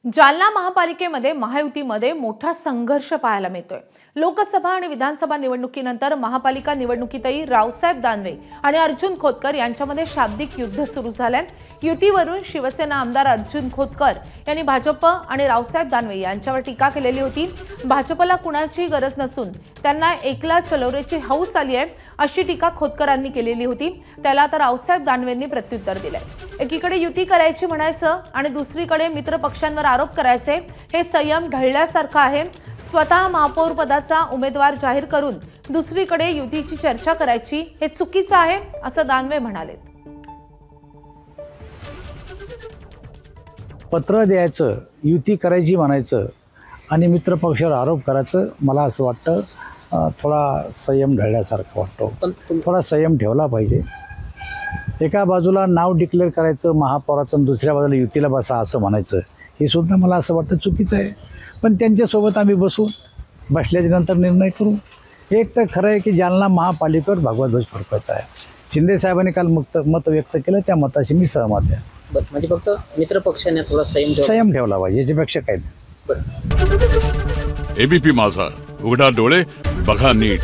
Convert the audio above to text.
जालना महापालिकेमध्ये महायुतीमध्ये मोठा संघर्ष पाहायला मिळतोय। लोकसभा आणि विधानसभा निवडणुकीनंतर महापालिका निवडणुकीतही रावसाहेब दानवे आणि अर्जुन खोतकर यांच्यामध्ये शाब्दिक युद्ध सुरू झालंय। युतीवरून शिवसेना आमदार अर्जुन खोतकर यांनी भाजप आणि रावसाहेब दानवे यांच्यावर टीका केलेली होती। भाजपला कुणाची गरज नसून त्यांना एकला चलोरेची हौस आली आहे अशी टीका खोतकरांनी केलेली होती। त्याला तर रावसाहेब दानवेंनी प्रत्युत्तर दिलंय। एकीकडे युती करायची म्हणायचं आणि दुसरीकडे मित्र पक्षांवर आरोप करायचे, हे संयम ढळल्यासारखं आहे। स्वतः महापौर पदाचा उमेदवार जाहीर करून दुसरीकडे युतीची चर्चा करायची हे चुकीचं आहे असं दानवे म्हणाले। पत्र द्यायचं, युती करायची म्हणायचं आणि मित्र पक्षावर आरोप करायचं, मला असं वाटतं थोडा संयम ढळल्यासारखं वाटतं। थोडा संयम ठेवला पाहिजे। एका बाजूला नाव डिक्लेअर करायचं महापौराचं आणि दुसऱ्या बाजूला युतीला बसा असं म्हणायचं, हे सुद्धा मला असं वाटतं चुकीचं आहे। पण त्यांच्यासोबत आम्ही बसल्याच्या नंतर निर्णय करू। एक तर खरं आहे की जालना महापालिकेवर भगवा ध्वज फडकवायचा आहे। शिंदे साहेबांनी काल मत व्यक्त केलं, त्या मताशी मी सहमत आहे। बस म्हणजे फक्त मित्र पक्षाने थोडा संयम ठेवला पाहिजे, याच्यापेक्षा काही नाही। एबीपी माझा, उघडा डोळे बघा नीट।